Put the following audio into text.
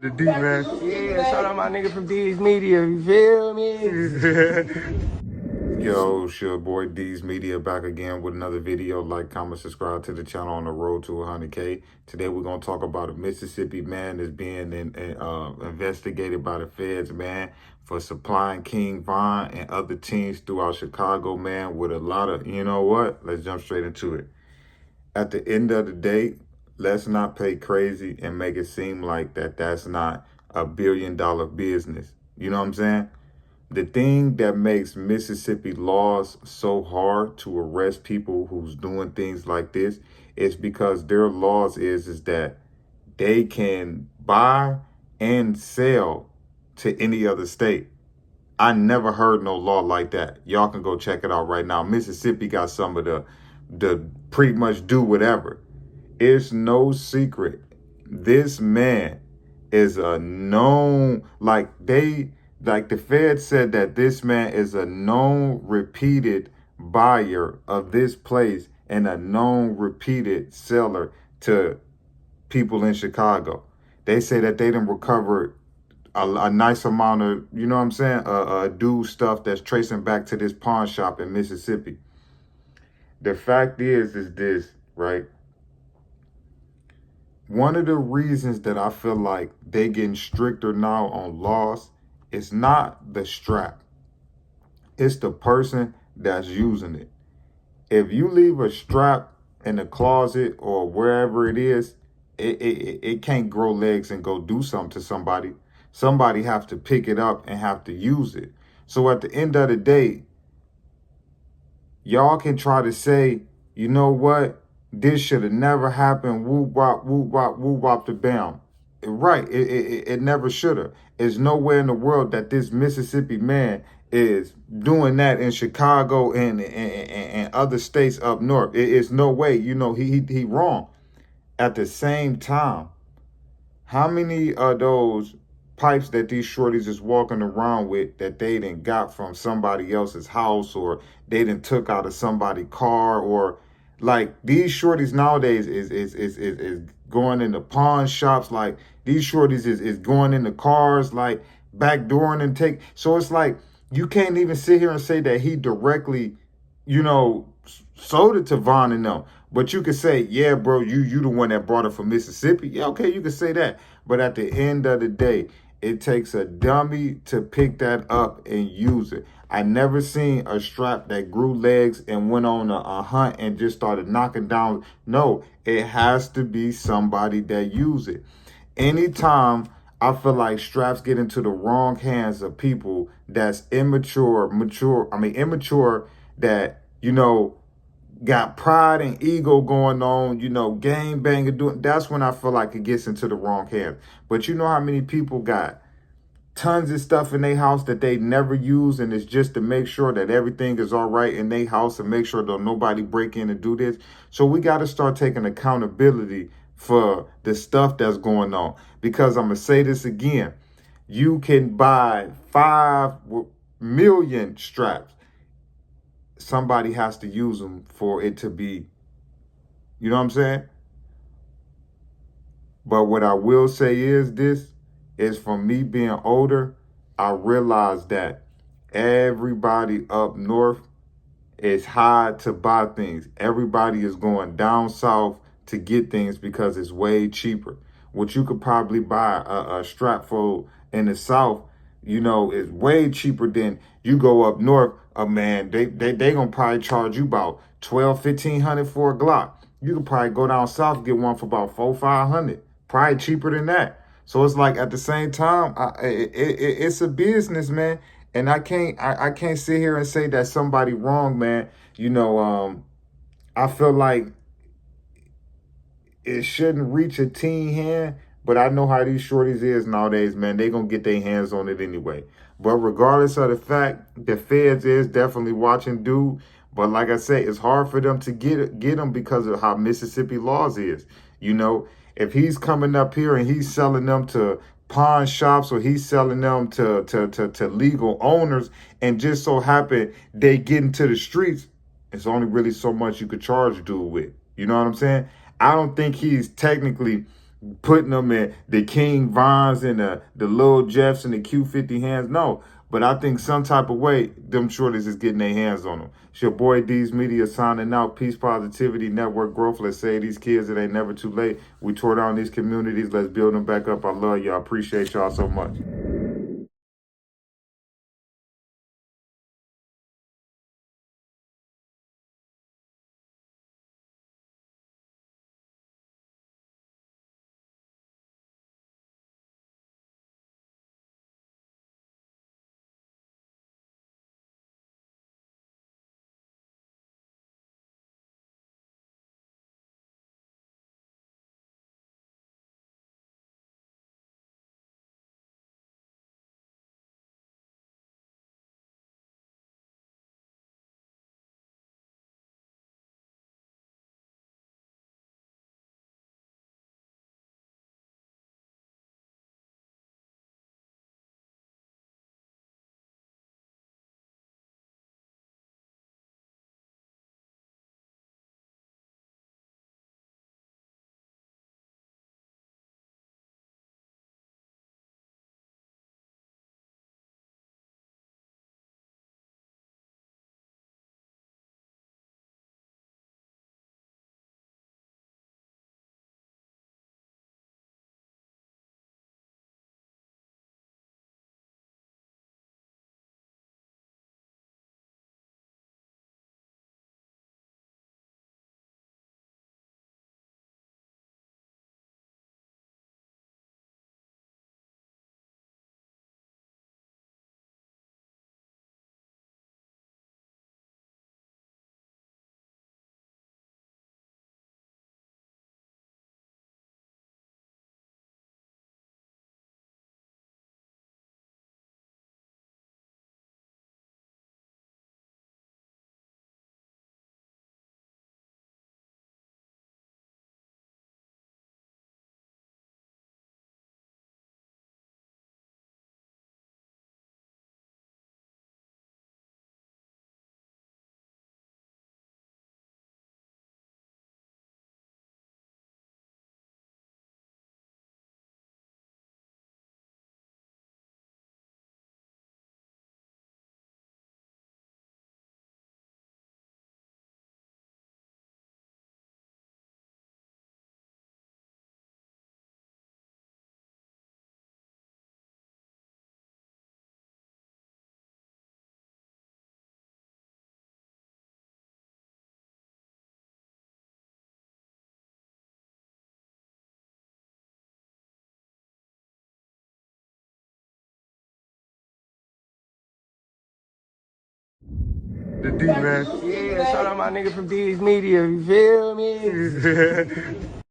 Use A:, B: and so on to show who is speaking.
A: The D, man.
B: Yeah, shout out my nigga from D's Media, you feel me?
C: Yo, it's your boy D's Media back again with another video. Like, comment, subscribe to the channel on the road to 100K. Today we're going to talk about a Mississippi man that's being investigated by the feds, man, for supplying King Von and other teams throughout Chicago, man, with a lot of, you know what? Let's jump straight into it. At the end of the day, let's not play crazy and make it seem like that's not a billion-dollar business. You know what I'm saying? The thing that makes Mississippi laws so hard to arrest people who's doing things like this is because their laws is that they can buy and sell to any other state. I never heard no law like that. Y'all can go check it out right now. Mississippi got some of the pretty much do whatever. It's no secret. This man is a known, like the Fed said that this man is a known repeated buyer of this place and a known repeated seller to people in Chicago. They say that they done recovered a nice amount of, you know what I'm saying, do stuff that's tracing back to this pawn shop in Mississippi. The fact is this, right? One of the reasons that I feel like they getting stricter now on laws is not the strap. It's the person that's using it. If you leave a strap in the closet or wherever it is, it can't grow legs and go do something to somebody. Somebody have to pick it up and have to use it. So at the end of the day, y'all can try to say, you know what? This should have never happened. Woo wop, woo wop, woo wop the bam. Right. It never should have. There's nowhere in the world that this Mississippi man is doing that in Chicago and other states up north. It's no way. You know, he wrong. At the same time, how many of those pipes that these shorties is walking around with that they done got from somebody else's house or they done took out of somebody's car, or like these shorties nowadays is going into pawn shops, like these shorties is going into cars, like backdooring and take. So it's like you can't even sit here and say that he directly, you know, sold it to Von and them. But you could say, yeah, bro, you the one that brought it from Mississippi. Yeah, okay, you could say that. But at the end of the day, it takes a dummy to pick that up and use it. I never seen a strap that grew legs and went on a hunt and just started knocking down. No, it has to be somebody that use it. Anytime I feel like straps get into the wrong hands of people that's immature, that, you know, got pride and ego going on, you know, gang banging, doing, that's when I feel like it gets into the wrong hands. But you know how many people got tons of stuff in their house that they never use, and it's just to make sure that everything is all right in their house and make sure that nobody break in and do this. So we got to start taking accountability for the stuff that's going on, because I'm going to say this again. You can buy 5 million straps. Somebody has to use them for it to be, you know what I'm saying? But what I will say is this, is from me being older, I realized that everybody up north is hard to buy things. Everybody is going down south to get things because it's way cheaper. What you could probably buy a strap for in the south, you know, is way cheaper than you go up north. Man, they gonna probably charge you about 1,200, 1,500 for a Glock. You could probably go down south and get one for about 400, 500, probably cheaper than that. So it's like at the same time, it's a business, man. And I can't sit here and say that somebody wrong, man. You know, I feel like it shouldn't reach a teen hand, but I know how these shorties is nowadays, man. They gonna get their hands on it anyway. But regardless of the fact, the feds is definitely watching dude. But like I say, it's hard for them to get them because of how Mississippi laws is. You know, if he's coming up here and he's selling them to pawn shops or he's selling them to legal owners, and just so happen they get into the streets, it's only really so much you could charge dude with. You know what I'm saying? I don't think he's technically putting them in the King Vons and the Lil Jeffs and the Q50 hands. No. But I think some type of way, them shorties is getting their hands on them. It's your boy D's Media signing out. Peace, positivity, network growth. Let's save these kids. It ain't never too late. We tore down these communities. Let's build them back up. I love y'all. Appreciate y'all so much.
B: The D, man. Yeah, shout out my nigga from D's Media, you feel me?